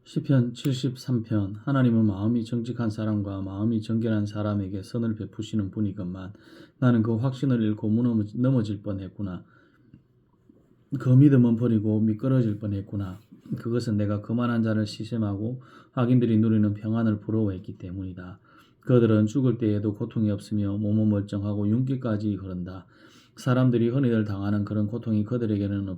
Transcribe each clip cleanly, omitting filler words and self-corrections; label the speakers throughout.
Speaker 1: 시편 73편. 하나님은 마음이 정직한 사람과 마음이 정결한 사람에게 선을 베푸시는 분이건만 나는 그 확신을 잃고 넘어질 뻔했구나. 그 믿음은 버리고 미끄러질 뻔했구나. 그것은 내가 거만한 자를 시샘하고 악인들이 누리는 평안을 부러워했기 때문이다. 그들은 죽을 때에도 고통이 없으며 몸은 멀쩡하고 윤기까지 흐른다. 사람들이 흔히들 당하는 그런 고통이 그들에게는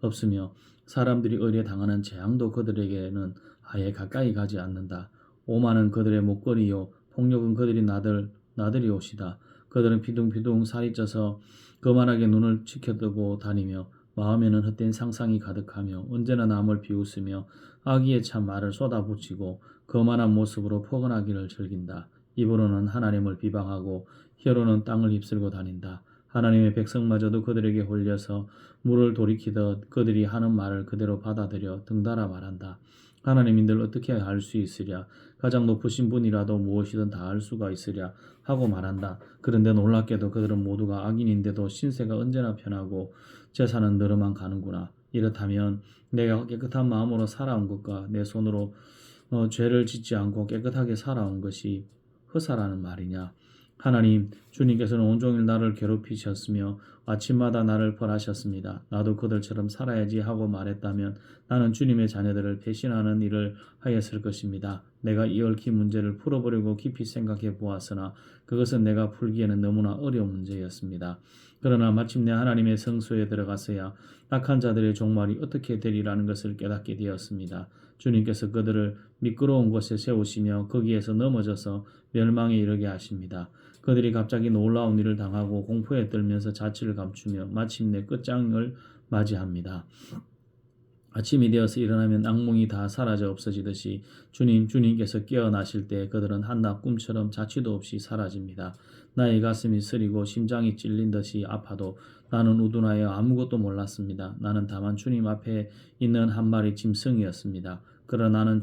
Speaker 1: 없으며 사람들이 의례 당하는 재앙도 그들에게는 아예 가까이 가지 않는다. 오만은 그들의 목걸이요 폭력은 그들이 나들이 옷이다. 그들은 피둥피둥 살이 쪄서 거만하게 눈을 치켜뜨고 다니며 마음에는 헛된 상상이 가득하며 언제나 남을 비웃으며 악의에 찬 말을 쏟아붙이고 거만한 모습으로 포근하기를 즐긴다. 입으로는 하나님을 비방하고 혀로는 땅을 휩쓸고 다닌다. 하나님의 백성마저도 그들에게 홀려서 물을 돌이키듯 그들이 하는 말을 그대로 받아들여 등달아 말한다. 하나님인들 어떻게 할 수 있으랴? 가장 높으신 분이라도 무엇이든 다 할 수가 있으랴 하고 말한다. 그런데 놀랍게도 그들은 모두가 악인인데도 신세가 언제나 편하고 재산은 늘어만 가는구나. 이렇다면 내가 깨끗한 마음으로 살아온 것과 내 손으로 죄를 짓지 않고 깨끗하게 살아온 것이 허사라는 말이냐. 하나님, 주님께서는 온종일 나를 괴롭히셨으며 아침마다 나를 벌하셨습니다. 나도 그들처럼 살아야지 하고 말했다면 나는 주님의 자녀들을 배신하는 일을 하였을 것입니다. 내가 이 얽힌 문제를 풀어보려고 깊이 생각해 보았으나 그것은 내가 풀기에는 너무나 어려운 문제였습니다. 그러나 마침내 하나님의 성소에 들어가서야 악한 자들의 종말이 어떻게 되리라는 것을 깨닫게 되었습니다. 주님께서 그들을 미끄러운 곳에 세우시며 거기에서 넘어져서 멸망에 이르게 하십니다. 그들이 갑자기 놀라운 일을 당하고 공포에 떨면서 자취를 감추며 마침내 끝장을 맞이합니다. 아침이 되어서 일어나면 악몽이 다 사라져 없어지듯이 주님께서 깨어나실 때 그들은 한낮 꿈처럼 자취도 없이 사라집니다. 나의 가슴이 쓰리고 심장이 찔린 듯이 아파도 나는 우둔하여 아무것도 몰랐습니다. 나는 다만 주님 앞에 있는 한 마리 짐승이었습니다. 그러나 나는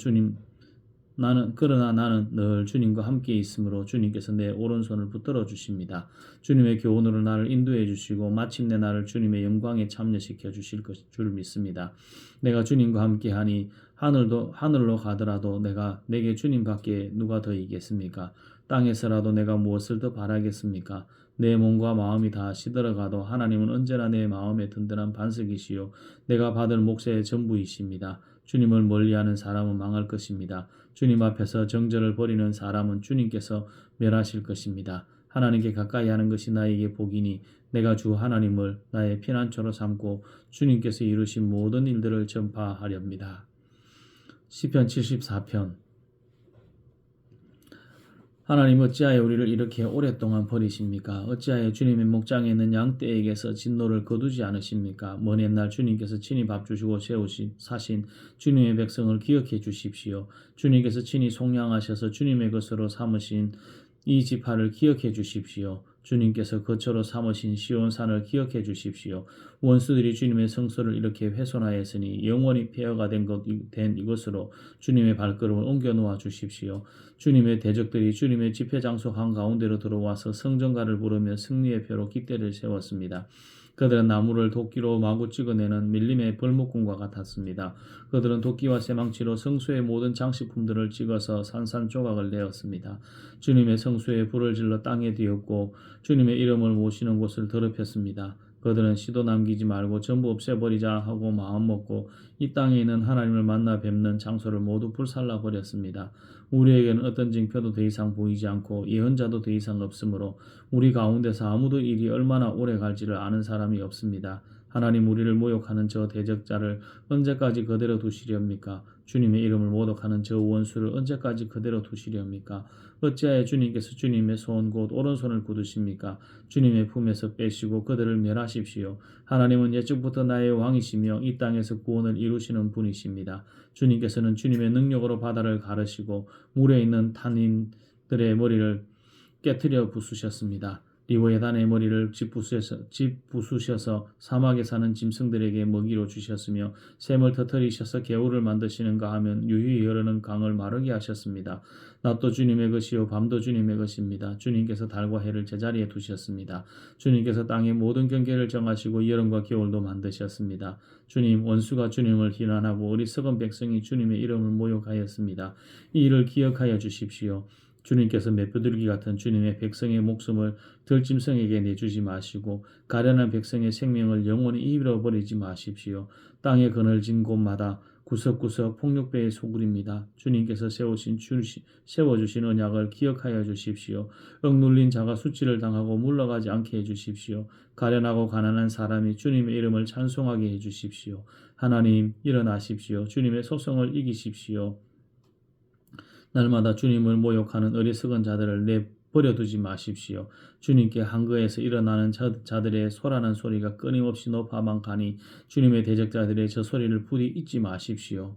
Speaker 1: 늘 주님과 함께 있으므로 주님께서 내 오른손을 붙들어 주십니다. 주님의 교훈으로 나를 인도해 주시고 마침내 나를 주님의 영광에 참여시켜 주실 줄 믿습니다. 내가 주님과 함께하니 하늘로 가더라도 내게 주님밖에 누가 더 있겠습니까? 땅에서라도 내가 무엇을 더 바라겠습니까? 내 몸과 마음이 다 시들어가도 하나님은 언제나 내 마음의 든든한 반석이시요 내가 받을 몫의 전부이십니다. 주님을 멀리하는 사람은 망할 것입니다. 주님 앞에서 정죄를 벌이는 사람은 주님께서 멸하실 것입니다. 하나님께 가까이 하는 것이 나에게 복이니 내가 주 하나님을 나의 피난처로 삼고 주님께서 이루신 모든 일들을 전파하렵니다. 시편 74편. 하나님 어찌하여 우리를 이렇게 오랫동안 버리십니까? 어찌하여 주님의 목장에 있는 양떼에게서 진노를 거두지 않으십니까? 먼 옛날 주님께서 친히 밥 주시고 사신 주님의 백성을 기억해 주십시오. 주님께서 친히 속량하셔서 주님의 것으로 삼으신 이 지파를 기억해 주십시오. 주님께서 거처로 삼으신 시온산을 기억해 주십시오. 원수들이 주님의 성소를 이렇게 훼손하였으니 영원히 폐허가 된 이곳으로 주님의 발걸음을 옮겨 놓아 주십시오. 주님의 대적들이 주님의 집회장소 한가운데로 들어와서 성전가를 부르며 승리의 표로 깃대를 세웠습니다. 그들은 나무를 도끼로 마구 찍어내는 밀림의 벌목꾼과 같았습니다. 그들은 도끼와 쇠망치로 성소의 모든 장식품들을 찍어서 산산조각을 내었습니다. 주님의 성소에 불을 질러 땅에 뒤었고 주님의 이름을 모시는 곳을 더럽혔습니다. 그들은 시도 남기지 말고 전부 없애버리자 하고 마음먹고 이 땅에 있는 하나님을 만나 뵙는 장소를 모두 불살라 버렸습니다. 우리에게는 어떤 징표도 더 이상 보이지 않고 예언자도 더 이상 없으므로 우리 가운데서 아무도 일이 얼마나 오래 갈지를 아는 사람이 없습니다. 하나님 우리를 모욕하는 저 대적자를 언제까지 그대로 두시렵니까? 주님의 이름을 모독하는 저 원수를 언제까지 그대로 두시렵니까? 어찌하여 주님께서 주님의 손 곧 오른손을 굳으십니까? 주님의 품에서 빼시고 그들을 멸하십시오. 하나님은 옛적부터 나의 왕이시며 이 땅에서 구원을 이루시는 분이십니다. 주님께서는 주님의 능력으로 바다를 가르시고 물에 있는 탄인들의 머리를 깨트려 부수셨습니다. 리보에단의 머리를 짓부수셔서 사막에 사는 짐승들에게 먹이로 주셨으며 샘을 터뜨리셔서 개울을 만드시는가 하면 유유히 흐르는 강을 마르게 하셨습니다. 낮도 주님의 것이요 밤도 주님의 것입니다. 주님께서 달과 해를 제자리에 두셨습니다. 주님께서 땅의 모든 경계를 정하시고 여름과 겨울도 만드셨습니다. 주님, 원수가 주님을 비난하고 어리석은 백성이 주님의 이름을 모욕하였습니다. 이 일을 기억하여 주십시오. 주님께서 메뚜들기 같은 주님의 백성의 목숨을 들짐승에게 내주지 마시고 가련한 백성의 생명을 영원히 잃어버리지 마십시오. 땅의 그늘진 곳마다 구석구석 폭력배의 소굴입니다. 주님께서 세워주신 언약을 기억하여 주십시오. 억눌린 자가 수치를 당하고 물러가지 않게 해주십시오. 가련하고 가난한 사람이 주님의 이름을 찬송하게 해주십시오. 하나님, 일어나십시오. 주님의 소송을 이기십시오. 날마다 주님을 모욕하는 어리석은 자들을 내버려두지 마십시오. 주님께 한거에서 일어나는 자들의 소라는 소리가 끊임없이 높아만 가니 주님의 대적자들의 저 소리를 부디 잊지 마십시오.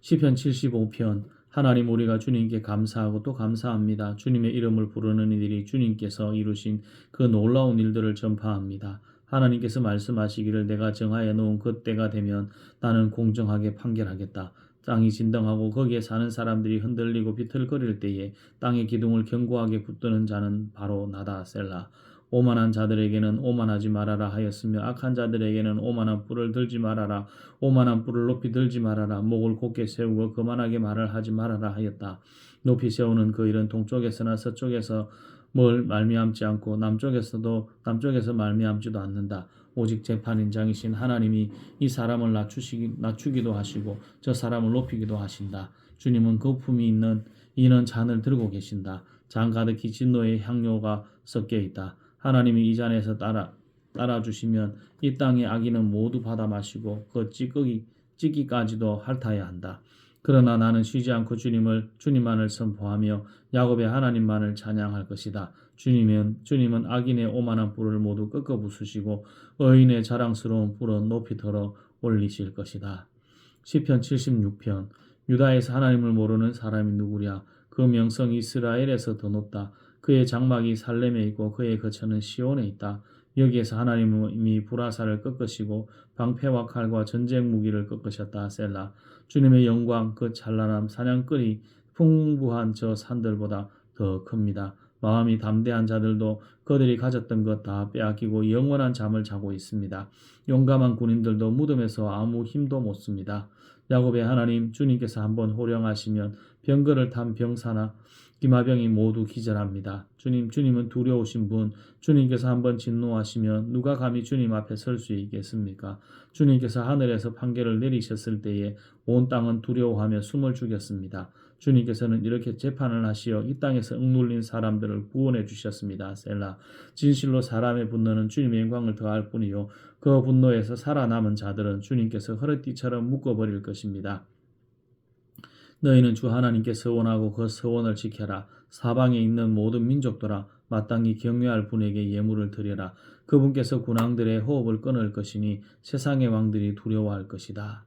Speaker 1: 시편 75편. 하나님, 우리가 주님께 감사하고 또 감사합니다. 주님의 이름을 부르는 이들이 주님께서 이루신 그 놀라운 일들을 전파합니다. 하나님께서 말씀하시기를 내가 정하여 놓은 그 때가 되면 나는 공정하게 판결하겠다. 땅이 진동하고 거기에 사는 사람들이 흔들리고 비틀거릴 때에 땅의 기둥을 견고하게 붙드는 자는 바로 나다. 셀라. 오만한 자들에게는 오만하지 말아라 하였으며 악한 자들에게는 오만한 뿔을 들지 말아라. 오만한 뿔을 높이 들지 말아라. 목을 곧게 세우고 거만하게 말을 하지 말아라 하였다. 높이 세우는 그 일은 동쪽에서나 서쪽에서 뭘 말미암지 않고 남쪽에서 말미암지도 않는다. 오직 재판인장이신 하나님이 이 사람을 낮추기도 하시고 저 사람을 높이기도 하신다. 주님은 거품이 있는 이는 잔을 들고 계신다. 잔 가득히 진노의 향료가 섞여 있다. 하나님이 이 잔에서 따라주시면 이 땅의 악인은 모두 받아 마시고 그 찢기까지도 핥아야 한다. 그러나 나는 쉬지 않고 주님만을 선포하며 야곱의 하나님만을 찬양할 것이다. 주님은 악인의 오만한 뿔을 모두 꺾어 부수시고 의인의 자랑스러운 뿔은 높이 들어 올리실 것이다. 시편 76편. 유다에서 하나님을 모르는 사람이 누구랴? 그 명성이 이스라엘에서 더 높다. 그의 장막이 살렘에 있고 그의 거처는 시온에 있다. 여기에서 하나님이 불화살을 꺾으시고 방패와 칼과 전쟁 무기를 꺾으셨다. 셀라. 주님의 영광 그 찬란함 사냥꾼이 풍부한 저 산들보다 더 큽니다. 마음이 담대한 자들도 그들이 가졌던 것 다 빼앗기고 영원한 잠을 자고 있습니다. 용감한 군인들도 무덤에서 아무 힘도 못 씁니다. 야곱의 하나님 주님께서 한번 호령하시면 병거를 탄 병사나 기마병이 모두 기절합니다. 주님은 두려우신 분, 주님께서 한번 진노하시면 누가 감히 주님 앞에 설 수 있겠습니까? 주님께서 하늘에서 판결을 내리셨을 때에 온 땅은 두려워하며 숨을 죽였습니다. 주님께서는 이렇게 재판을 하시어 이 땅에서 억눌린 사람들을 구원해 주셨습니다. 셀라. 진실로 사람의 분노는 주님의 영광을 더할 뿐이요 그 분노에서 살아남은 자들은 주님께서 허리띠처럼 묶어버릴 것입니다. 너희는 주 하나님께 서원하고 그 서원을 지켜라. 사방에 있는 모든 민족들아 마땅히 경외할 분에게 예물을 드려라. 그분께서 군왕들의 호흡을 끊을 것이니 세상의 왕들이 두려워할 것이다.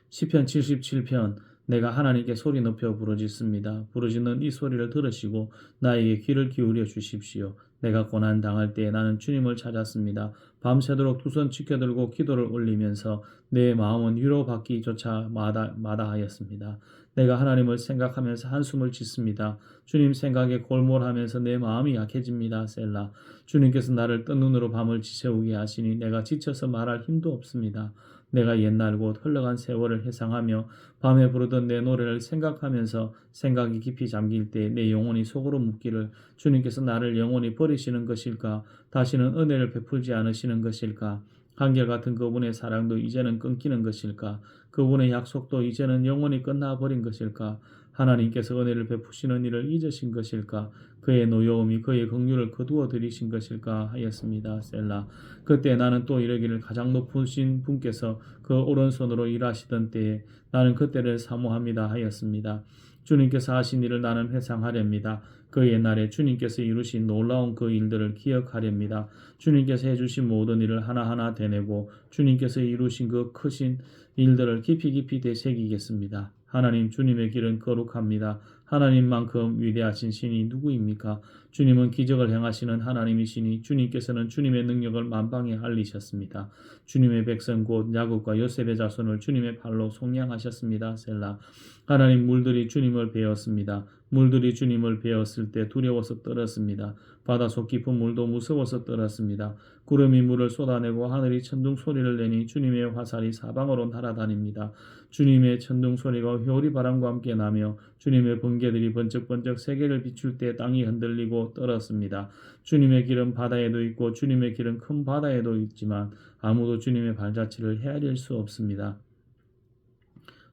Speaker 1: 시편 77편. 내가 하나님께 소리 높여 부르짖습니다. 부르짖는 이 소리를 들으시고 나에게 귀를 기울여 주십시오. 내가 고난 당할 때에 나는 주님을 찾았습니다. 밤새도록 두 손 치켜들고 기도를 올리면서 내 마음은 위로받기조차 마다하였습니다. 내가 하나님을 생각하면서 한숨을 짓습니다. 주님 생각에 골몰하면서 내 마음이 약해집니다. 셀라. 주님께서 나를 뜬 눈으로 밤을 지새우게 하시니 내가 지쳐서 말할 힘도 없습니다. 내가 옛날 곧 흘러간 세월을 회상하며 밤에 부르던 내 노래를 생각하면서 생각이 깊이 잠길 때 내 영혼이 속으로 묻기를 주님께서 나를 영원히 버리시는 것일까? 다시는 은혜를 베풀지 않으시는 것일까? 한결같은 그분의 사랑도 이제는 끊기는 것일까? 그분의 약속도 이제는 영원히 끝나버린 것일까? 하나님께서 은혜를 베푸시는 일을 잊으신 것일까? 그의 노여움이 그의 긍휼을 거두어 들이신 것일까 하였습니다. 셀라. 그때 나는 또 이르기를 가장 높으신 분께서 그 오른손으로 일하시던 때에 나는 그때를 사모합니다 하였습니다. 주님께서 하신 일을 나는 회상하렵니다. 그 옛날에 주님께서 이루신 놀라운 그 일들을 기억하렵니다. 주님께서 해주신 모든 일을 하나하나 되뇌고 주님께서 이루신 그 크신 일들을 깊이 되새기겠습니다. 하나님, 주님의 길은 거룩합니다. 하나님만큼 위대하신 신이 누구입니까? 주님은 기적을 행하시는 하나님이시니 주님께서는 주님의 능력을 만방에 알리셨습니다. 주님의 백성 곧 야곱과 요셉의 자손을 주님의 팔로 속량하셨습니다. 셀라. 하나님 물들이 주님을 베었습니다. 물들이 주님을 베었을 때 두려워서 떨었습니다. 바다속 깊은 물도 무서워서 떨었습니다. 구름이 물을 쏟아내고 하늘이 천둥 소리를 내니 주님의 화살이 사방으로 날아다닙니다. 주님의 천둥 소리가 회오리 바람과 함께 나며 주님의 번개들이 번쩍번쩍 세계를 비출 때 땅이 흔들리고 떨었습니다. 주님의 길은 바다에도 있고 주님의 길은 큰 바다에도 있지만 아무도 주님의 발자취를 헤아릴 수 없습니다.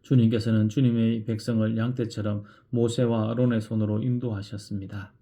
Speaker 1: 주님께서는 주님의 백성을 양떼처럼 모세와 아론의 손으로 인도하셨습니다.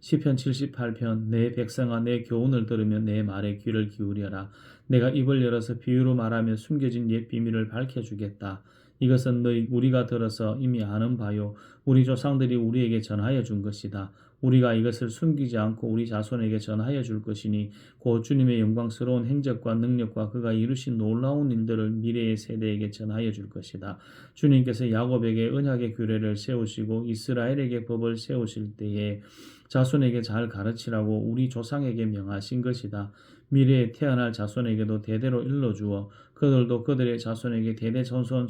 Speaker 1: 시편 78편 내 백성아 내 교훈을 들으며 내 말에 귀를 기울여라. 내가 입을 열어서 비유로 말하며 숨겨진 옛 비밀을 밝혀주겠다. 이것은 우리가 들어서 이미 아는 바요. 우리 조상들이 우리에게 전하여 준 것이다. 우리가 이것을 숨기지 않고 우리 자손에게 전하여 줄 것이니 곧 주님의 영광스러운 행적과 능력과 그가 이루신 놀라운 일들을 미래의 세대에게 전하여 줄 것이다. 주님께서 야곱에게 언약의 규례를 세우시고 이스라엘에게 법을 세우실 때에 자손에게 잘 가르치라고 우리 조상에게 명하신 것이다. 미래에 태어날 자손에게도 대대로 일러주어 그들도 그들의 자손에게 대대손손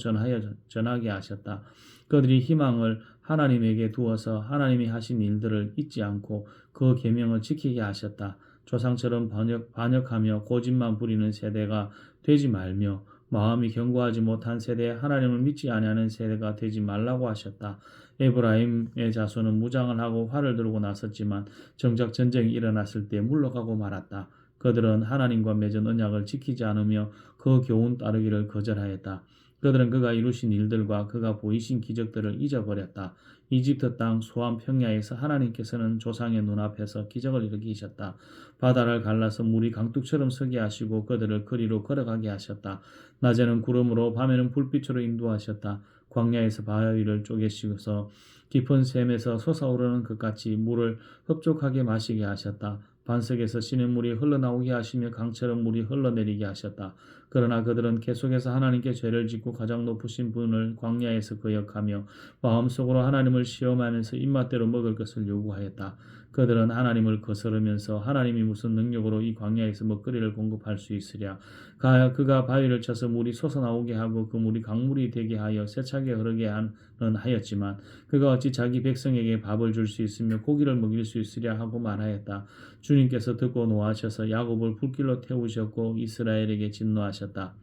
Speaker 1: 전하게 하셨다. 그들이 희망을 하나님에게 두어서 하나님이 하신 일들을 잊지 않고 그 계명을 지키게 하셨다. 조상처럼 반역하며 고집만 부리는 세대가 되지 말며 마음이 견고하지 못한 세대에 하나님을 믿지 아니하는 세대가 되지 말라고 하셨다. 에브라임의 자손은 무장을 하고 활을 들고 나섰지만 정작 전쟁이 일어났을 때 물러가고 말았다. 그들은 하나님과 맺은 언약을 지키지 않으며 그 교훈 따르기를 거절하였다. 그들은 그가 이루신 일들과 그가 보이신 기적들을 잊어버렸다. 이집트 땅 소암 평야에서 하나님께서는 조상의 눈앞에서 기적을 일으키셨다. 바다를 갈라서 물이 강둑처럼 서게 하시고 그들을 거리로 걸어가게 하셨다. 낮에는 구름으로 밤에는 불빛으로 인도하셨다. 광야에서 바위를 쪼개시고서 깊은 샘에서 솟아오르는 것 같이 물을 흡족하게 마시게 하셨다. 반석에서 시냇물이 흘러나오게 하시며 강처럼 물이 흘러내리게 하셨다. 그러나 그들은 계속해서 하나님께 죄를 짓고 가장 높으신 분을 광야에서 거역하며 마음속으로 하나님을 시험하면서 입맛대로 먹을 것을 요구하였다. 그들은 하나님을 거스르면서 하나님이 무슨 능력으로 이 광야에서 먹거리를 공급할 수 있으랴. 그가 바위를 쳐서 물이 솟아나오게 하고 그 물이 강물이 되게 하여 세차게 흐르게 하였지만 그가 어찌 자기 백성에게 밥을 줄 수 있으며 고기를 먹일 수 있으랴 하고 말하였다. 주님께서 듣고 노하셔서 야곱을 불길로 태우셨고 이스라엘에게 진노하셨다.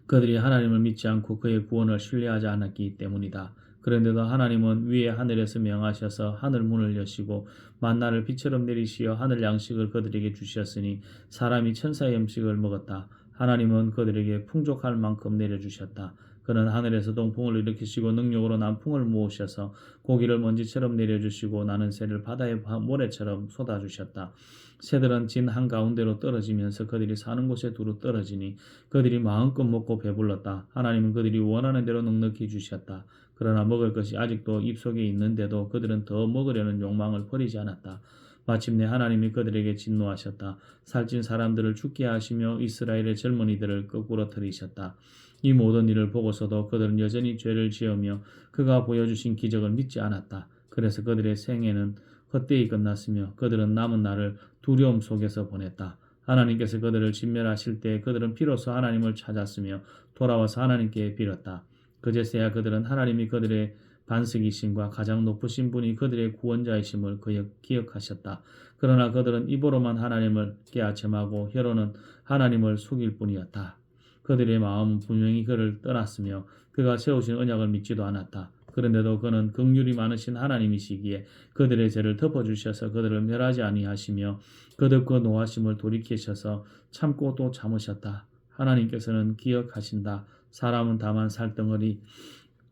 Speaker 1: 그들이 하나님을 믿지 않고 그의 구원을 신뢰하지 않았기 때문이다. 그런데도 하나님은 위에 하늘에서 명하셔서 하늘 문을 여시고 만나를 비처럼 내리시어 하늘 양식을 그들에게 주셨으니 사람이 천사의 음식을 먹었다. 하나님은 그들에게 풍족할 만큼 내려주셨다. 그는 하늘에서 동풍을 일으키시고 능력으로 남풍을 모으셔서 고기를 먼지처럼 내려주시고 나는 새를 바다의 모래처럼 쏟아주셨다. 새들은 진 한가운데로 떨어지면서 그들이 사는 곳에 두루 떨어지니 그들이 마음껏 먹고 배불렀다. 하나님은 그들이 원하는 대로 넉넉히 주셨다. 그러나 먹을 것이 아직도 입속에 있는데도 그들은 더 먹으려는 욕망을 버리지 않았다. 마침내 하나님이 그들에게 진노하셨다. 살찐 사람들을 죽게 하시며 이스라엘의 젊은이들을 거꾸로 들이셨다. 이 모든 일을 보고서도 그들은 여전히 죄를 지으며 그가 보여주신 기적을 믿지 않았다. 그래서 그들의 생애는 헛되이 끝났으며 그들은 남은 날을 두려움 속에서 보냈다. 하나님께서 그들을 진멸하실 때 그들은 비로소 하나님을 찾았으며 돌아와서 하나님께 빌었다. 그제서야 그들은 하나님이 그들의 반석이심과 가장 높으신 분이 그들의 구원자이심을 기억하셨다. 그러나 그들은 입으로만 하나님을 깨아첨하고 혀로는 하나님을 속일 뿐이었다. 그들의 마음은 분명히 그를 떠났으며 그가 세우신 언약을 믿지도 않았다. 그런데도 그는 긍휼이 많으신 하나님이시기에 그들의 죄를 덮어주셔서 그들을 멸하지 아니하시며 그들과 노하심을 돌이키셔서 참고 또 참으셨다. 하나님께서는 기억하신다. 사람은 다만 살덩어리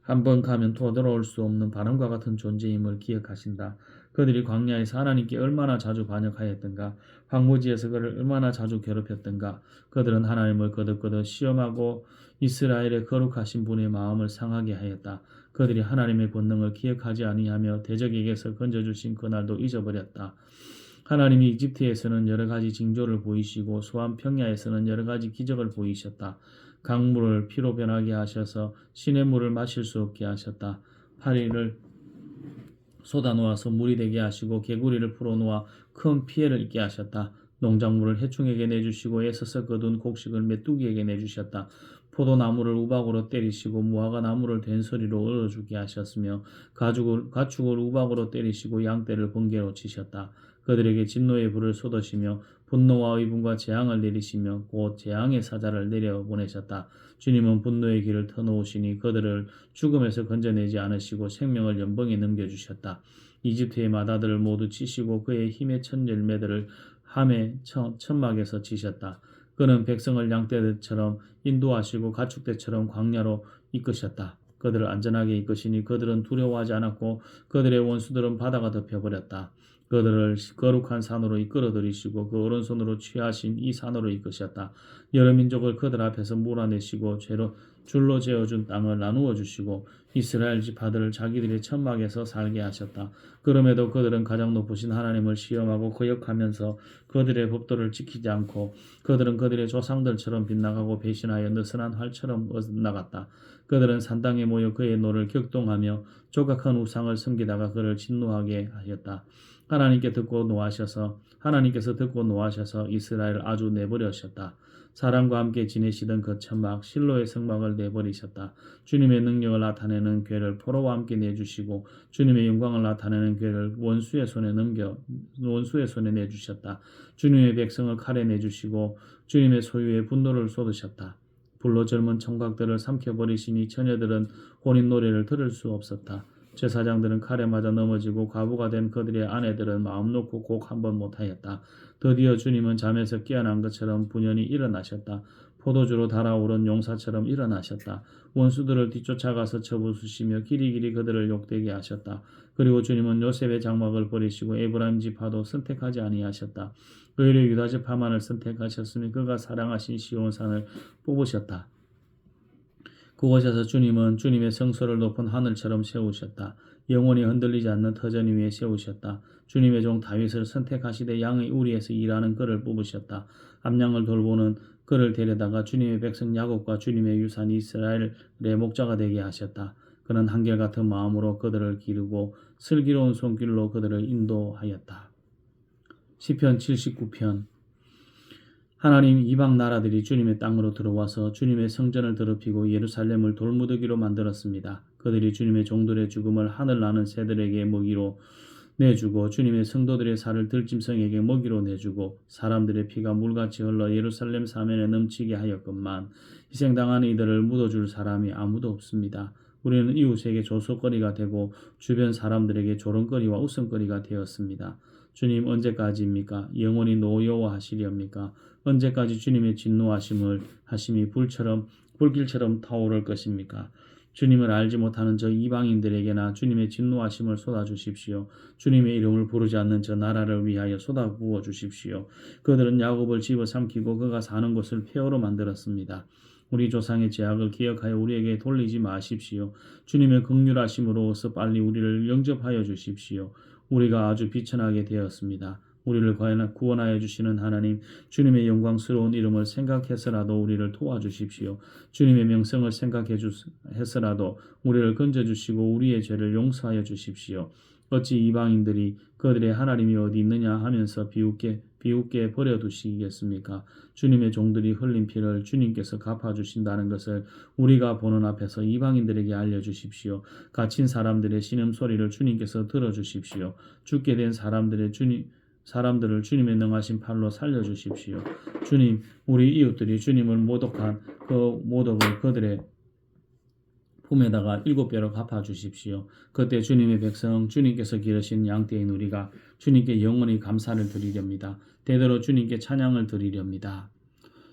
Speaker 1: 한번 가면 되돌아올 수 없는 바람과 같은 존재임을 기억하신다. 그들이 광야에서 하나님께 얼마나 자주 반역하였던가, 황무지에서 그를 얼마나 자주 괴롭혔던가. 그들은 하나님을 거듭거듭 시험하고 이스라엘의 거룩하신 분의 마음을 상하게 하였다. 그들이 하나님의 권능을 기억하지 아니하며 대적에게서 건져주신 그날도 잊어버렸다. 하나님이 이집트에서는 여러 가지 징조를 보이시고 소암 평야에서는 여러 가지 기적을 보이셨다. 강물을 피로 변하게 하셔서 시냇물을 마실 수 없게 하셨다. 파리를 쏟아놓아서 물이 되게 하시고 개구리를 풀어놓아 큰 피해를 입게 하셨다. 농작물을 해충에게 내주시고 애써서 거둔 곡식을 메뚜기에게 내주셨다. 포도나무를 우박으로 때리시고 무화과 나무를 된소리로 얼어죽게 하셨으며 가축을 우박으로 때리시고 양떼를 번개로 치셨다. 그들에게 진노의 불을 쏟으시며 분노와 의분과 재앙을 내리시며 곧 재앙의 사자를 내려보내셨다. 주님은 분노의 길을 터놓으시니 그들을 죽음에서 건져내지 않으시고 생명을 연봉에 넘겨주셨다. 이집트의 마다들을 모두 치시고 그의 힘의 첫 열매들을 함의 천막에서 치셨다. 그는 백성을 양떼들처럼 인도하시고 가축대처럼 광야로 이끄셨다. 그들을 안전하게 이끄시니 그들은 두려워하지 않았고 그들의 원수들은 바다가 덮여버렸다. 그들을 거룩한 산으로 이끌어들이시고 그 오른손으로 취하신 이 산으로 이끄셨다. 여러 민족을 그들 앞에서 몰아내시고 줄로 재어준 땅을 나누어 주시고 이스라엘 지파들을 자기들의 천막에서 살게 하셨다. 그럼에도 그들은 가장 높으신 하나님을 시험하고 거역하면서 그들의 법도를 지키지 않고 그들은 그들의 조상들처럼 빗나가고 배신하여 느슨한 활처럼 엇나갔다. 그들은 산당에 모여 그의 노를 격동하며 조각한 우상을 섬기다가 그를 진노하게 하였다. 하나님께서 듣고 노하셔서 이스라엘을 아주 내버려셨다. 사람과 함께 지내시던 그 천막 실로의 성막을 내버리셨다. 주님의 능력을 나타내는 궤를 포로와 함께 내주시고 주님의 영광을 나타내는 궤를 원수의 손에 내주셨다. 주님의 백성을 칼에 내주시고 주님의 소유의 분노를 쏟으셨다. 불로 젊은 청각들을 삼켜버리시니 처녀들은 혼인 노래를 들을 수 없었다. 제사장들은 칼에 맞아 넘어지고 과부가 된 그들의 아내들은 마음 놓고 곡 한번 못하였다. 드디어 주님은 잠에서 깨어난 것처럼 분연히 일어나셨다. 포도주로 달아오른 용사처럼 일어나셨다. 원수들을 뒤쫓아가서 쳐부수시며 길이길이 그들을 욕되게 하셨다. 그리고 주님은 요셉의 장막을 버리시고 에브라임 지파도 선택하지 아니하셨다. 오히려 유다 지파만을 선택하셨으니 그가 사랑하신 시온산을 뽑으셨다. 그곳에서 주님은 주님의 성소를 높은 하늘처럼 세우셨다. 영원히 흔들리지 않는 터전 위에 세우셨다. 주님의 종 다윗을 선택하시되 양의 우리에서 일하는 그를 뽑으셨다. 암양을 돌보는 그를 데려다가 주님의 백성 야곱과 주님의 유산 이스라엘의 목자가 되게 하셨다. 그는 한결같은 마음으로 그들을 기르고 슬기로운 손길로 그들을 인도하였다. 시편 79편. 하나님 이방 나라들이 주님의 땅으로 들어와서 주님의 성전을 더럽히고 예루살렘을 돌무더기로 만들었습니다. 그들이 주님의 종들의 죽음을 하늘 나는 새들에게 먹이로 내주고 주님의 성도들의 살을 들짐승에게 먹이로 내주고 사람들의 피가 물같이 흘러 예루살렘 사면에 넘치게 하였건만 희생당한 이들을 묻어줄 사람이 아무도 없습니다. 우리는 이웃에게 조소거리가 되고 주변 사람들에게 조롱거리와 웃음거리가 되었습니다. 주님 언제까지입니까? 영원히 노여워하시렵니까? 언제까지 주님의 진노하심이 불길처럼 타오를 것입니까? 주님을 알지 못하는 저 이방인들에게나 주님의 진노하심을 쏟아주십시오. 주님의 이름을 부르지 않는 저 나라를 위하여 쏟아부어 주십시오. 그들은 야곱을 집어삼키고 그가 사는 곳을 폐허로 만들었습니다. 우리 조상의 죄악을 기억하여 우리에게 돌리지 마십시오. 주님의 긍휼하심으로서 빨리 우리를 영접하여 주십시오. 우리가 아주 비천하게 되었습니다. 우리를 구원하여 주시는 하나님, 주님의 영광스러운 이름을 생각해서라도 우리를 도와주십시오. 주님의 명성을 생각해서라도 우리를 건져주시고 우리의 죄를 용서하여 주십시오. 어찌 이방인들이 그들의 하나님이 어디 있느냐 하면서 비웃게 버려두시겠습니까? 주님의 종들이 흘린 피를 주님께서 갚아주신다는 것을 우리가 보는 앞에서 이방인들에게 알려주십시오. 갇힌 사람들의 신음소리를 주님께서 들어주십시오. 죽게 된 사람들을 주님의 능하신 팔로 살려주십시오. 주님, 우리 이웃들이 주님을 모독한 그 모독을 그들의 품에다가 7배로 갚아주십시오. 그때 주님의 백성, 주님께서 기르신 양떼인 우리가 주님께 영원히 감사를 드리렵니다. 대대로 주님께 찬양을 드리렵니다.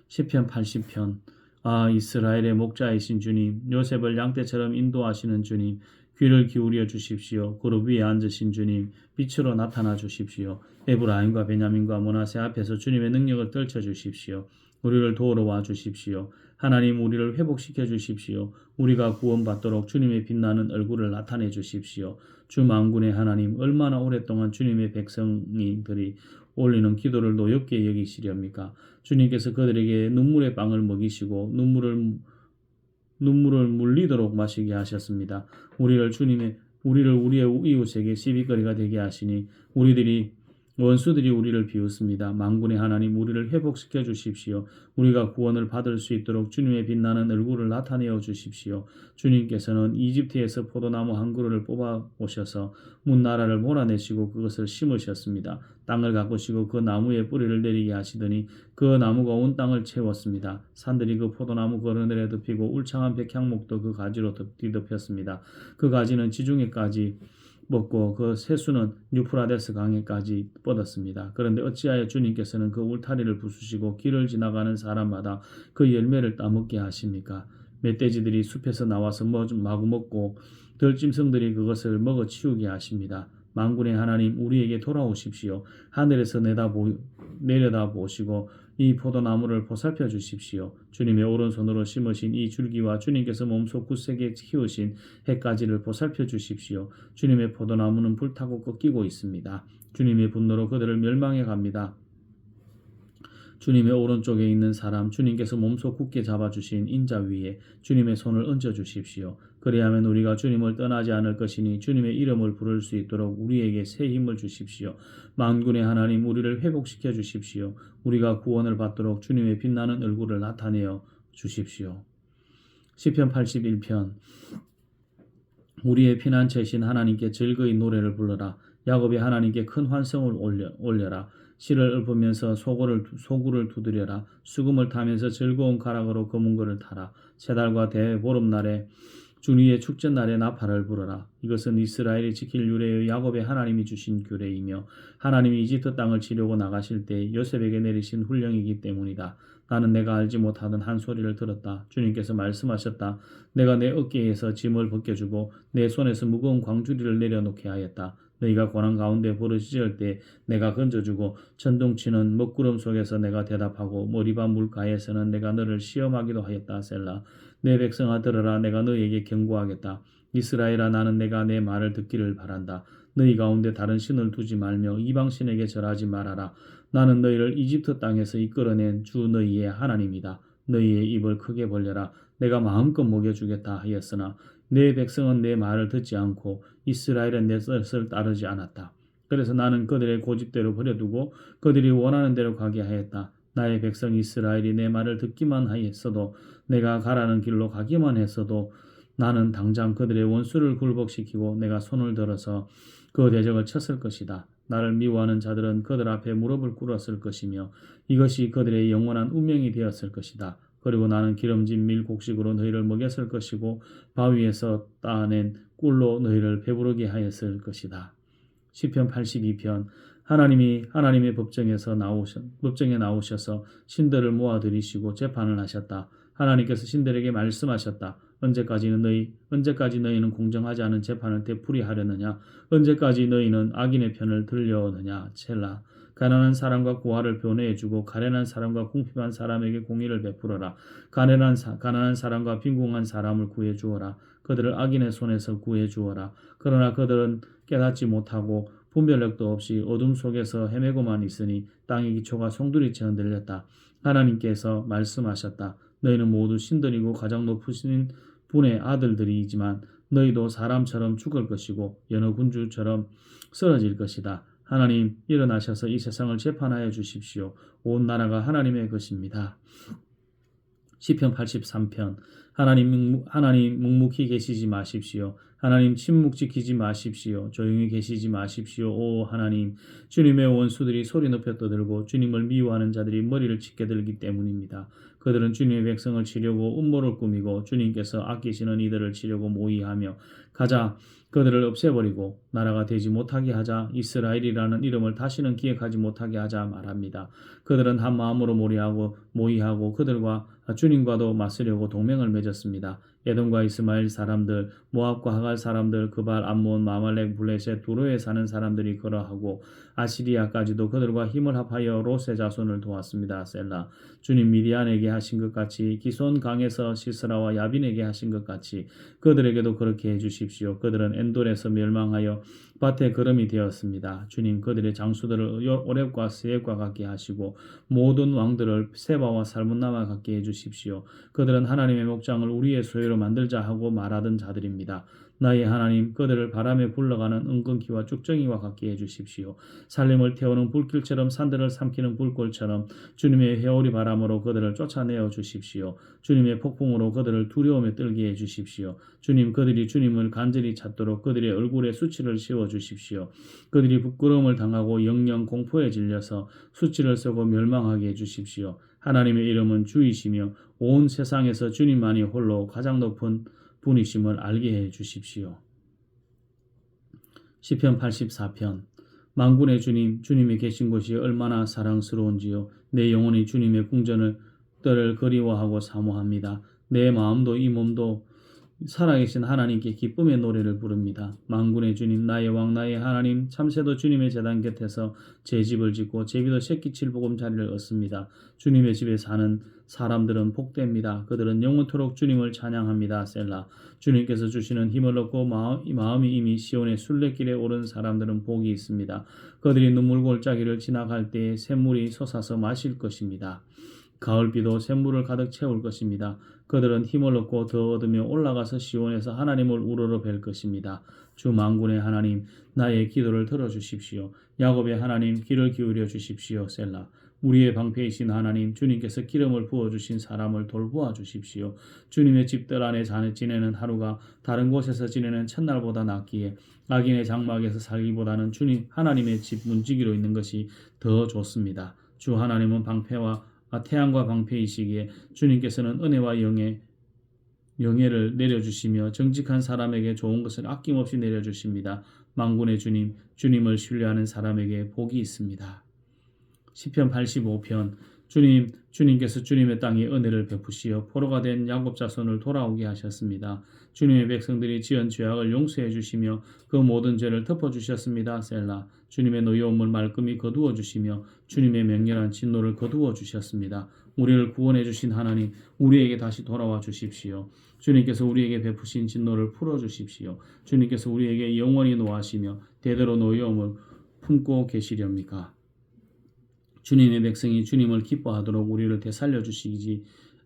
Speaker 1: 시편 80편. 아, 이스라엘의 목자이신 주님, 요셉을 양떼처럼 인도하시는 주님, 귀를 기울여 주십시오. 그룹 위에 앉으신 주님, 빛으로 나타나 주십시오. 에브라임과 베냐민과 므낫세 앞에서 주님의 능력을 떨쳐 주십시오. 우리를 도우러 와 주십시오. 하나님, 우리를 회복시켜 주십시오. 우리가 구원받도록 주님의 빛나는 얼굴을 나타내 주십시오. 주 만군의 하나님, 얼마나 오랫동안 주님의 백성들이 올리는 기도를 노엽게 여기시렵니까? 주님께서 그들에게 눈물의 빵을 먹이시고 눈물을 물리도록 마시게 하셨습니다. 우리를 우리의 이웃에게 시비거리가 되게 하시니 원수들이 우리를 비웃습니다. 만군의 하나님 우리를 회복시켜 주십시오. 우리가 구원을 받을 수 있도록 주님의 빛나는 얼굴을 나타내어 주십시오. 주님께서는 이집트에서 포도나무 한 그루를 뽑아 오셔서 문나라를 몰아내시고 그것을 심으셨습니다. 땅을 가꾸시고 그 나무에 뿌리를 내리게 하시더니 그 나무가 온 땅을 채웠습니다. 산들이 그 포도나무 거르늘에 덮이고 울창한 백향목도 그 가지로 뒤덮였습니다. 그 가지는 지중해까지 먹고 그 새수는 유프라데스 강에까지 뻗었습니다. 그런데 어찌하여 주님께서는 그 울타리를 부수시고 길을 지나가는 사람마다 그 열매를 따먹게 하십니까? 멧돼지들이 숲에서 나와서 마구 먹고 들짐승들이 그것을 먹어 치우게 하십니다. 만군의 하나님 우리에게 돌아오십시오. 하늘에서 내려다보시고 이 포도나무를 보살펴 주십시오. 주님의 오른손으로 심으신 이 줄기와 주님께서 몸소 굳세게 키우신 햇가지를 보살펴 주십시오. 주님의 포도나무는 불타고 꺾이고 있습니다. 주님의 분노로 그들을 멸망해 갑니다. 주님의 오른쪽에 있는 사람, 주님께서 몸소 굳게 잡아주신 인자 위에 주님의 손을 얹어 주십시오. 그리하면 우리가 주님을 떠나지 않을 것이니 주님의 이름을 부를 수 있도록 우리에게 새 힘을 주십시오. 만군의 하나님 우리를 회복시켜 주십시오. 우리가 구원을 받도록 주님의 빛나는 얼굴을 나타내어 주십시오. 시편 81편 우리의 피난처이신 하나님께 즐거이 노래를 불러라. 야곱의 하나님께 큰 환성을 올려라. 실을 읊으면서 소구를 두드려라. 수금을 타면서 즐거운 가락으로 거문거를 타라. 새달과 대보름날에 주니의 축제날에 나팔을 불어라. 이것은 이스라엘이 지킬 유래의 야곱의 하나님이 주신 규례이며 하나님이 이집트 땅을 치려고 나가실 때 요셉에게 내리신 훈령이기 때문이다. 나는 내가 알지 못하던 한 소리를 들었다. 주님께서 말씀하셨다. 내가 내 어깨에서 짐을 벗겨주고 내 손에서 무거운 광주리를 내려놓게 하였다. 너희가 고난 가운데 부르짖을 때 내가 건져주고 천둥치는 먹구름 속에서 내가 대답하고 머리바 물가에서는 내가 너를 시험하기도 하였다. 셀라. 내 백성아 들으라. 내가 너희에게 경고하겠다. 이스라엘아 나는 내가 내 말을 듣기를 바란다. 너희 가운데 다른 신을 두지 말며 이방신에게 절하지 말아라. 나는 너희를 이집트 땅에서 이끌어낸 주 너희의 하나님이다. 너희의 입을 크게 벌려라. 내가 마음껏 먹여주겠다 하였으나 내 백성은 내 말을 듣지 않고 이스라엘은 내 뜻을 따르지 않았다. 그래서 나는 그들의 고집대로 버려두고 그들이 원하는 대로 가게 하였다. 나의 백성 이스라엘이 내 말을 듣기만 하였어도 내가 가라는 길로 가기만 했어도 나는 당장 그들의 원수를 굴복시키고 내가 손을 들어서 그 대적을 쳤을 것이다. 나를 미워하는 자들은 그들 앞에 무릎을 꿇었을 것이며 이것이 그들의 영원한 운명이 되었을 것이다. 그리고 나는 기름진 밀 곡식으로 너희를 먹였을 것이고 바위에서 따낸 꿀로 너희를 배부르게 하였을 것이다. 시편 82편 하나님의 법정에 나오셔서 신들을 모아 들이시고 재판을 하셨다. 하나님께서 신들에게 말씀하셨다. 언제까지 너희는 공정하지 않은 재판을 되풀이 하려느냐? 언제까지 너희는 악인의 편을 들려느냐? 첼라. 가난한 사람과 고아를 변호해주고 가련한 사람과 궁핍한 사람에게 공의를 베풀어라. 가난한 사람과 빈궁한 사람을 구해주어라. 그들을 악인의 손에서 구해주어라. 그러나 그들은 깨닫지 못하고 분별력도 없이 어둠 속에서 헤매고만 있으니 땅의 기초가 송두리처럼 들렸다. 하나님께서 말씀하셨다. 너희는 모두 신들이고 가장 높으신 분의 아들들이지만 너희도 사람처럼 죽을 것이고 여러 군주처럼 쓰러질 것이다. 하나님 일어나셔서 이 세상을 재판하여 주십시오. 온 나라가 하나님의 것입니다. 시편 83편 하나님 묵묵히 계시지 마십시오. 하나님 침묵 지키지 마십시오. 조용히 계시지 마십시오. 오 하나님 주님의 원수들이 소리 높여 떠들고 주님을 미워하는 자들이 머리를 찢게 들기 때문입니다. 그들은 주님의 백성을 치려고 음모를 꾸미고 주님께서 아끼시는 이들을 치려고 모의하며 가자 그들을 없애버리고 나라가 되지 못하게 하자 이스라엘이라는 이름을 다시는 기억하지 못하게 하자 말합니다. 그들은 한 마음으로 모의하고 그들과 주님과도 맞서려고 동맹을 맺었습니다. 에돔과 이스마엘 사람들, 모압과 하갈 사람들, 그발, 암몬, 마말렉, 블레셋, 두로에 사는 사람들이 그러하고 아시리아까지도 그들과 힘을 합하여 롯의 자손을 도왔습니다. 셀라. 주님 미디안에게 하신 것 같이 기손 강에서 시스라와 야빈에게 하신 것 같이 그들에게도 그렇게 해주십시오. 그들은 엔돌에서 멸망하여 밭에 거름이 되었습니다. 주님 그들의 장수들을 오렙과 스엡과 같게 하시고 모든 왕들을 세바와 살문나와 같게 해주십시오. 그들은 하나님의 목장을 우리의 소유로 만들자 하고 말하던 자들입니다. 나의 하나님, 그들을 바람에 굴러가는 은근기와 쭉정이와 같게 해주십시오. 살림을 태우는 불길처럼 산들을 삼키는 불꽃처럼 주님의 회오리 바람으로 그들을 쫓아내어 주십시오. 주님의 폭풍으로 그들을 두려움에 떨게 해주십시오. 주님, 그들이 주님을 간절히 찾도록 그들의 얼굴에 수치를 씌워 주십시오. 그들이 부끄러움을 당하고 영영 공포에 질려서 수치를 쓰고 멸망하게 해주십시오. 하나님의 이름은 주이시며 온 세상에서 주님만이 홀로 가장 높은 분이심을 알게 해 주십시오. 시편 84편. 만군의 주님, 주님이 계신 곳이 얼마나 사랑스러운지요. 내 영혼이 주님의 궁전을 그리워하고 사모합니다. 내 마음도 이 몸도 살아계신 하나님께 기쁨의 노래를 부릅니다. 만군의 주님, 나의 왕, 나의 하나님, 참새도 주님의 제단 곁에서 제 집을 짓고 제비도 새끼칠 보금자리를 얻습니다. 주님의 집에 사는 사람들은 복됩니다. 그들은 영원토록 주님을 찬양합니다. 셀라. 주님께서 주시는 힘을 얻고 마음이 이미 시온의 순례길에 오른 사람들은 복이 있습니다. 그들이 눈물골짜기를 지나갈 때에 샘물이 솟아서 마실 것입니다. 가을비도 샘물을 가득 채울 것입니다. 그들은 힘을 얻고 더 얻으며 올라가서 시온에서 하나님을 우러러 뵐 것입니다. 주 만군의 하나님, 나의 기도를 들어주십시오. 야곱의 하나님, 귀를 기울여 주십시오. 셀라. 우리의 방패이신 하나님, 주님께서 기름을 부어주신 사람을 돌보아 주십시오. 주님의 집들 안에 지내는 하루가 다른 곳에서 지내는 첫날보다 낫기에 악인의 장막에서 살기보다는 주님 하나님의 집 문지기로 있는 것이 더 좋습니다. 주 하나님은 태양과 방패이시기에 주님께서는 은혜와 영예를 내려주시며 정직한 사람에게 좋은 것을 아낌없이 내려주십니다. 만군의 주님, 주님을 신뢰하는 사람에게 복이 있습니다. 시편 85편. 주님께서 주님의 땅에 은혜를 베푸시어 포로가 된 야곱 자손을 돌아오게 하셨습니다. 주님의 백성들이 지은 죄악을 용서해 주시며 그 모든 죄를 덮어 주셨습니다. 셀라. 주님의 노여움을 말끔히 거두어 주시며 주님의 맹렬한 진노를 거두어 주셨습니다. 우리를 구원해 주신 하나님, 우리에게 다시 돌아와 주십시오. 주님께서 우리에게 베푸신 진노를 풀어 주십시오. 주님께서 우리에게 영원히 노하시며 대대로 노여움을 품고 계시렵니까? 주님의 백성이 주님을 기뻐하도록 우리를 되살려 주시지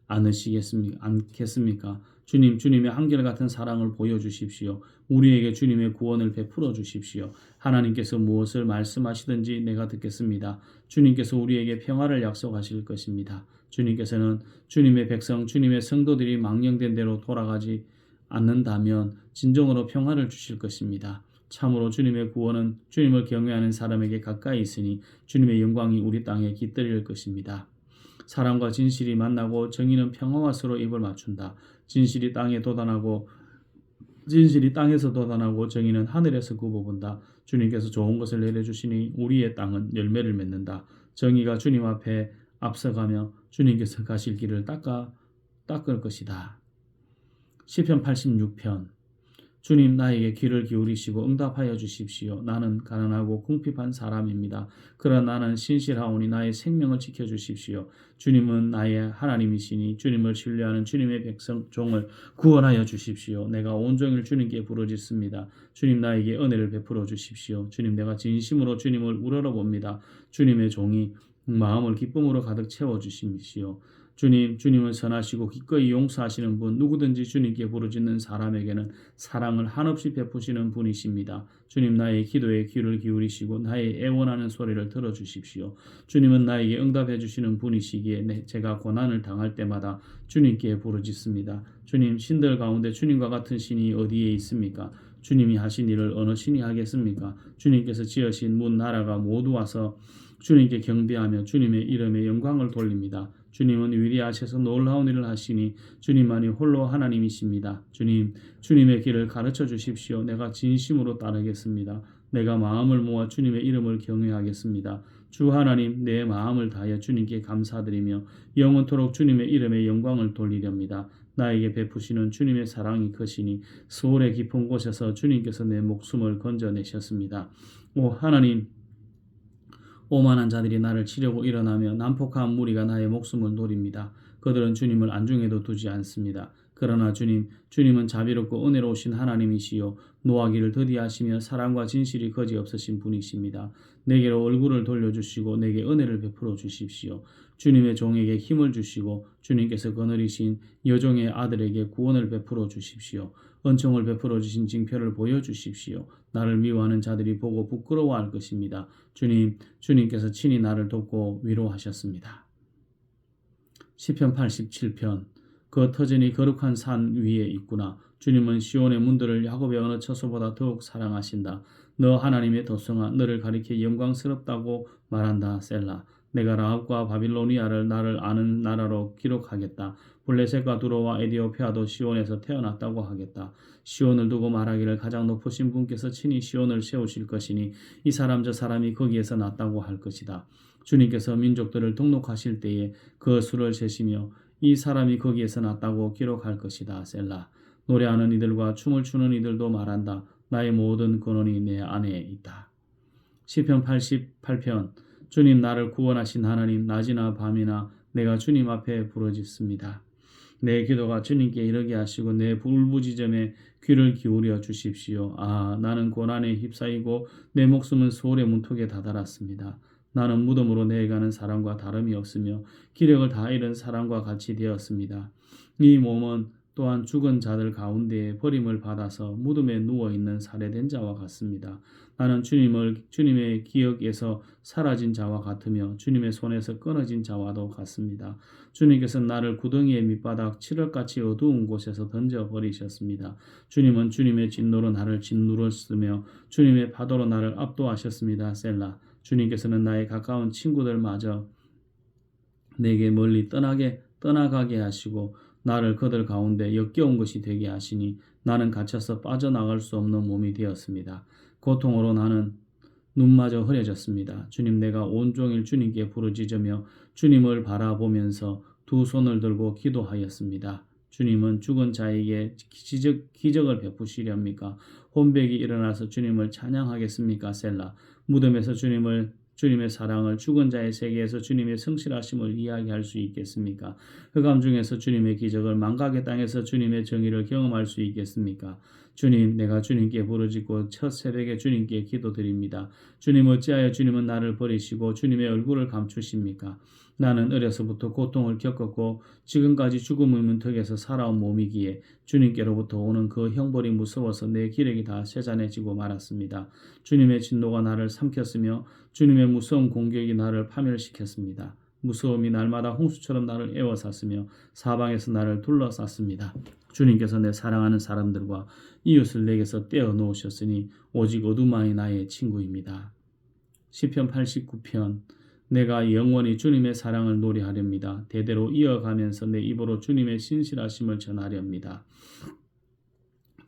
Speaker 1: 않겠습니까? 주님의 한결같은 사랑을 보여주십시오. 우리에게 주님의 구원을 베풀어 주십시오. 하나님께서 무엇을 말씀하시든지 내가 듣겠습니다. 주님께서 우리에게 평화를 약속하실 것입니다. 주님께서는 주님의 백성, 주님의 성도들이 망령된 대로 돌아가지 않는다면 진정으로 평화를 주실 것입니다. 참으로 주님의 구원은 주님을 경외하는 사람에게 가까이 있으니 주님의 영광이 우리 땅에 깃들일 것입니다. 사랑과 진실이 만나고 정의는 평화와 서로 입을 맞춘다. 진실이 땅에서 돋아나고 정의는 하늘에서 굽어본다. 주님께서 좋은 것을 내려주시니 우리의 땅은 열매를 맺는다. 정의가 주님 앞에 앞서가며 주님께서 가실 길을 닦을 것이다. 시편 86편. 주님, 나에게 귀를 기울이시고 응답하여 주십시오. 나는 가난하고 궁핍한 사람입니다. 그러나 나는 신실하오니 나의 생명을 지켜주십시오. 주님은 나의 하나님이시니 주님을 신뢰하는 주님의 백성 종을 구원하여 주십시오. 내가 온종일 주님께 부르짖습니다. 주님, 나에게 은혜를 베풀어 주십시오. 주님, 내가 진심으로 주님을 우러러봅니다. 주님의 종이 마음을 기쁨으로 가득 채워주십시오. 주님은 선하시고 기꺼이 용서하시는 분, 누구든지 주님께 부르짖는 사람에게는 사랑을 한없이 베푸시는 분이십니다. 주님, 나의 기도에 귀를 기울이시고 나의 애원하는 소리를 들어주십시오. 주님은 나에게 응답해 주시는 분이시기에 제가 고난을 당할 때마다 주님께 부르짖습니다. 주님, 신들 가운데 주님과 같은 신이 어디에 있습니까? 주님이 하신 일을 어느 신이 하겠습니까? 주님께서 지으신 문 나라가 모두 와서 주님께 경배하며 주님의 이름에 영광을 돌립니다. 주님은 위대하셔서 놀라운 일을 하시니 주님만이 홀로 하나님이십니다. 주님의 길을 가르쳐 주십시오. 내가 진심으로 따르겠습니다. 내가 마음을 모아 주님의 이름을 경외하겠습니다. 주 하나님, 내 마음을 다하여 주님께 감사드리며 영원토록 주님의 이름에 영광을 돌리렵니다. 나에게 베푸시는 주님의 사랑이 크시니 수월의 깊은 곳에서 주님께서 내 목숨을 건져내셨습니다. 오 하나님, 오만한 자들이 나를 치려고 일어나며 난폭한 무리가 나의 목숨을 노립니다. 그들은 주님을 안중에도 두지 않습니다. 그러나 주님은 자비롭고 은혜로우신 하나님이시요 노하기를 더디하시며 사랑과 진실이 거지없으신 분이십니다. 내게로 얼굴을 돌려주시고 내게 은혜를 베풀어 주십시오. 주님의 종에게 힘을 주시고 주님께서 거느리신 여종의 아들에게 구원을 베풀어 주십시오. 은총을 베풀어 주신 징표를 보여주십시오. 나를 미워하는 자들이 보고 부끄러워할 것입니다. 주님께서 친히 나를 돕고 위로하셨습니다. 시편 87편. 그 터전이 거룩한 산 위에 있구나. 주님은 시온의 문들을 야곱의 어느 처소보다 더욱 사랑하신다. 너 하나님의 도성아, 너를 가리켜 영광스럽다고 말한다. 셀라. 내가 라합과 바빌로니아를 나를 아는 나라로 기록하겠다. 블레셋과 두로와 에디오피아도 시온에서 태어났다고 하겠다. 시온을 두고 말하기를 가장 높으신 분께서 친히 시온을 세우실 것이니 이 사람 저 사람이 거기에서 났다고 할 것이다. 주님께서 민족들을 등록하실 때에 그 수를 세시며 이 사람이 거기에서 났다고 기록할 것이다. 셀라. 노래하는 이들과 춤을 추는 이들도 말한다. 나의 모든 근원이 내 안에 있다. 시편 88편. 주님, 나를 구원하신 하나님, 낮이나 밤이나 내가 주님 앞에 부르짖습니다. 내 기도가 주님께 이르게 하시고 내 울부짖음에 귀를 기울여 주십시오. 아, 나는 고난에 휩싸이고 내 목숨은 소울의 문턱에 다다랐습니다. 나는 무덤으로 내려가는 사람과 다름이 없으며 기력을 다 잃은 사람과 같이 되었습니다. 이 몸은 또한 죽은 자들 가운데에 버림을 받아서 무덤에 누워있는 살해된 자와 같습니다. 나는 주님의 기억에서 사라진 자와 같으며 주님의 손에서 끊어진 자와도 같습니다. 주님께서 나를 구덩이의 밑바닥 칠흑같이 어두운 곳에서 던져버리셨습니다. 주님은 주님의 진노로 나를 짓누르시며 주님의 파도로 나를 압도하셨습니다. 셀라. 주님께서는 나의 가까운 친구들마저 내게 멀리 떠나가게 하시고 나를 그들 가운데 역겨운 것이 되게 하시니 나는 갇혀서 빠져나갈 수 없는 몸이 되었습니다. 고통으로 나는 눈마저 흐려졌습니다. 주님, 내가 온종일 주님께 부르짖으며 주님을 바라보면서 두 손을 들고 기도하였습니다. 주님은 죽은 자에게 기적을 베푸시렵니까? 혼백이 일어나서 주님을 찬양하겠습니까? 셀라. 무덤에서 주님의 사랑을, 죽은 자의 세계에서 주님의 성실하심을 이야기할 수 있겠습니까? 흑암 중에서 주님의 기적을, 망각의 땅에서 주님의 정의를 경험할 수 있겠습니까? 주님, 내가 주님께 부르짖고 첫 새벽에 주님께 기도드립니다. 주님, 어찌하여 주님은 나를 버리시고 주님의 얼굴을 감추십니까? 나는 어려서부터 고통을 겪었고 지금까지 죽음의 문턱에서 살아온 몸이기에 주님께로부터 오는 그 형벌이 무서워서 내 기력이 다 쇠잔해지고 말았습니다. 주님의 진노가 나를 삼켰으며 주님의 무서운 공격이 나를 파멸시켰습니다. 무서움이 날마다 홍수처럼 나를 에워쌌으며 사방에서 나를 둘러쌌습니다. 주님께서 내 사랑하는 사람들과 이웃을 내게서 떼어 놓으셨으니 오직 어둠만이 나의 친구입니다. 시편 89편. 내가 영원히 주님의 사랑을 노래하렵니다. 대대로 이어가면서 내 입으로 주님의 신실하심을 전하렵니다.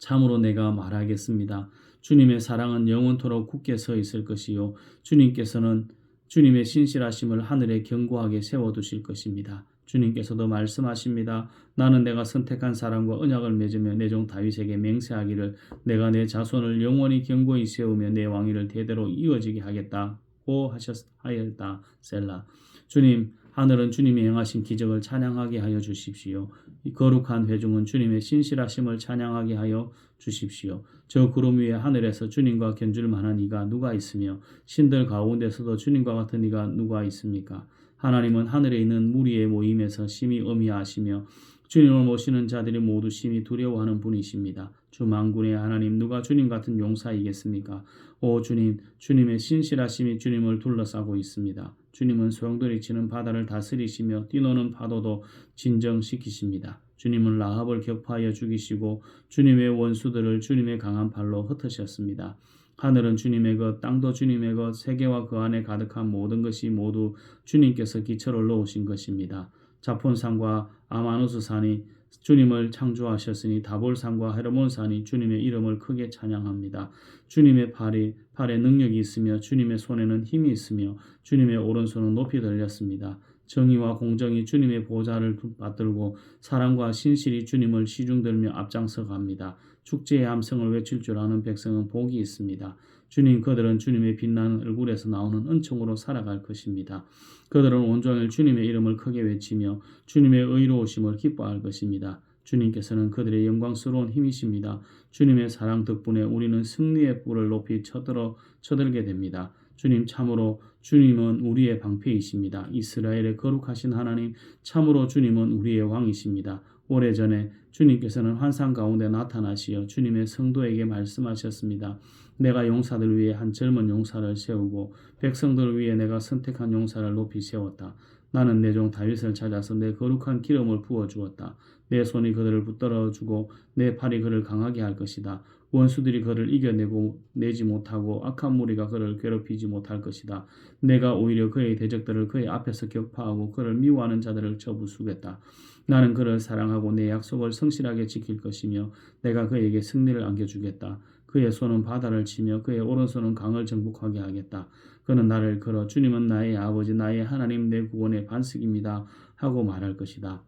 Speaker 1: 참으로 내가 말하겠습니다. 주님의 사랑은 영원토록 굳게 서 있을 것이요 주님께서는 주님의 신실하심을 하늘에 견고하게 세워두실 것입니다. 주님께서도 말씀하십니다. 나는 내가 선택한 사람과 언약을 맺으며 내 종 다윗에게 맹세하기를 내가 내 자손을 영원히 견고히 세우며 내 왕위를 대대로 이어지게 하겠다고 하였다. 셀라. 주님, 하늘은 주님이 행하신 기적을 찬양하게 하여 주십시오. 이 거룩한 회중은 주님의 신실하심을 찬양하게 하여 주십시오. 저 구름 위에 하늘에서 주님과 견줄 만한 이가 누가 있으며 신들 가운데서도 주님과 같은 이가 누가 있습니까? 하나님은 하늘에 있는 무리의 모임에서 심히 어미하시며 주님을 모시는 자들이 모두 심히 두려워하는 분이십니다. 주 만군의 하나님, 누가 주님 같은 용사이겠습니까? 오 주님, 주님의 신실하심이 주님을 둘러싸고 있습니다. 주님은 소용돌이 치는 바다를 다스리시며 뛰노는 파도도 진정시키십니다. 주님은 라합을 격파하여 죽이시고 주님의 원수들을 주님의 강한 팔로 흩으셨습니다. 하늘은 주님의 것, 땅도 주님의 것, 세계와 그 안에 가득한 모든 것이 모두 주님께서 기초를 놓으신 것입니다. 자폰산과 아마누스산이 주님을 창조하셨으니 다볼산과 헤르몬산이 주님의 이름을 크게 찬양합니다. 주님의 팔에 능력이 있으며 주님의 손에는 힘이 있으며 주님의 오른손은 높이 들렸습니다. 정의와 공정이 주님의 보좌를 받들고 사랑과 신실이 주님을 시중들며 앞장서 갑니다. 축제의 함성을 외칠 줄 아는 백성은 복이 있습니다. 주님, 그들은 주님의 빛나는 얼굴에서 나오는 은총으로 살아갈 것입니다. 그들은 온종일 주님의 이름을 크게 외치며 주님의 의로우심을 기뻐할 것입니다. 주님께서는 그들의 영광스러운 힘이십니다. 주님의 사랑 덕분에 우리는 승리의 뿔을 높이 쳐들게 됩니다. 주님, 참으로 주님은 우리의 방패이십니다. 이스라엘의 거룩하신 하나님, 참으로 주님은 우리의 왕이십니다. 오래전에 주님께서는 환상 가운데 나타나시어 주님의 성도에게 말씀하셨습니다. 내가 용사들 위에 한 젊은 용사를 세우고 백성들을 위해 내가 선택한 용사를 높이 세웠다. 나는 내 종 다윗을 찾아서 내 거룩한 기름을 부어주었다. 내 손이 그들을 붙들어주고 내 팔이 그를 강하게 할 것이다. 원수들이 그를 이겨내고 내지 못하고 악한 무리가 그를 괴롭히지 못할 것이다. 내가 오히려 그의 대적들을 그의 앞에서 격파하고 그를 미워하는 자들을 쳐부수겠다. 나는 그를 사랑하고 내 약속을 성실하게 지킬 것이며 내가 그에게 승리를 안겨주겠다. 그의 손은 바다를 치며 그의 오른손은 강을 정복하게 하겠다. 그는 나를 걸어 주님은 나의 아버지 나의 하나님 내 구원의 반석입니다 하고 말할 것이다.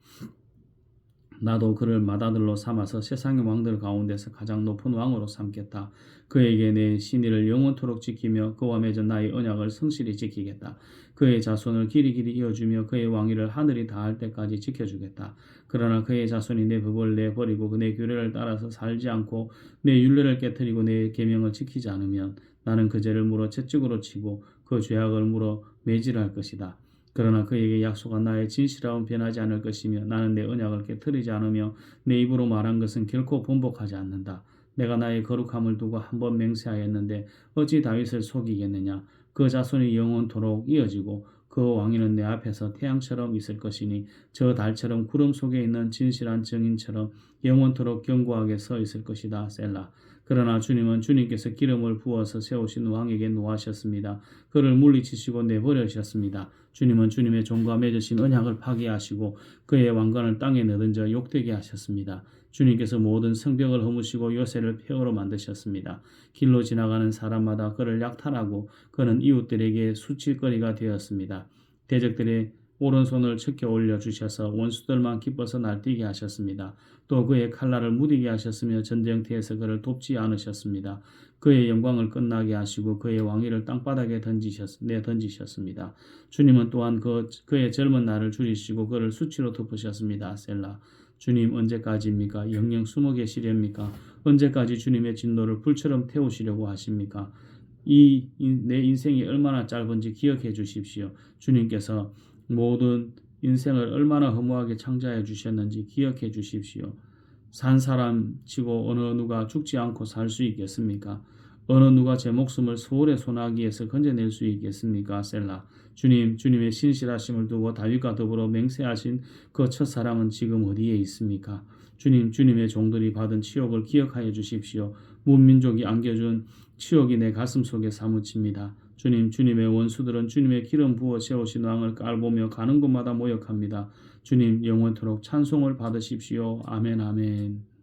Speaker 1: 나도 그를 맏아들로 삼아서 세상의 왕들 가운데서 가장 높은 왕으로 삼겠다. 그에게 내 신의를 영원토록 지키며 그와 맺은 나의 언약을 성실히 지키겠다. 그의 자손을 길이길이 이어주며 그의 왕위를 하늘이 닿을 때까지 지켜주겠다. 그러나 그의 자손이 내 법을 내버리고 내 규례를 따라서 살지 않고 내 율례를 깨뜨리고 내 계명을 지키지 않으면 나는 그 죄를 물어 채찍으로 치고 그 죄악을 물어 매질할 것이다. 그러나 그에게 약속한 나의 진실함은 변하지 않을 것이며 나는 내 언약을 깨뜨리지 않으며 내 입으로 말한 것은 결코 번복하지 않는다. 내가 나의 거룩함을 두고 한 번 맹세하였는데 어찌 다윗을 속이겠느냐. 그 자손이 영원토록 이어지고 그 왕위는 내 앞에서 태양처럼 있을 것이니 저 달처럼 구름 속에 있는 진실한 증인처럼 영원토록 견고하게 서 있을 것이다. 셀라. 그러나 주님은 주님께서 기름을 부어서 세우신 왕에게 노하셨습니다. 그를 물리치시고 내버려셨습니다. 주님은 주님의 종과 맺으신 언약을 파괴하시고 그의 왕관을 땅에 내던져 욕되게 하셨습니다. 주님께서 모든 성벽을 허무시고 요새를 폐허로 만드셨습니다. 길로 지나가는 사람마다 그를 약탈하고 그는 이웃들에게 수치거리가 되었습니다. 대적들의 오른손을 척혀 올려주셔서 원수들만 기뻐서 날뛰게 하셨습니다. 또 그의 칼날을 무디게 하셨으며 전쟁터에서 그를 돕지 않으셨습니다. 그의 영광을 끝나게 하시고 그의 왕위를 땅바닥에 던지셨습니다. 주님은 또한 그의 젊은 날을 줄이시고 그를 수치로 덮으셨습니다. 셀라. 주님 언제까지입니까? 영영 숨어 계시렵니까? 언제까지 주님의 진노를 불처럼 태우시려고 하십니까? 내 인생이 얼마나 짧은지 기억해 주십시오. 주님께서 모든 인생을 얼마나 허무하게 창조해 주셨는지 기억해 주십시오. 산 사람 치고 어느 누가 죽지 않고 살 수 있겠습니까? 어느 누가 제 목숨을 소울의 소나기에서 건져낼 수 있겠습니까? 셀라. 주님의 신실하심을 두고 다윗과 더불어 맹세하신 그 첫사랑은 지금 어디에 있습니까? 주님의 종들이 받은 치욕을 기억하여 주십시오. 문민족이 안겨준 치욕이 내 가슴 속에 사무칩니다. 주님의 원수들은 주님의 기름 부어 세우신 왕을 깔보며 가는 곳마다 모욕합니다. 주님 영원토록 찬송을 받으십시오. 아멘 아멘.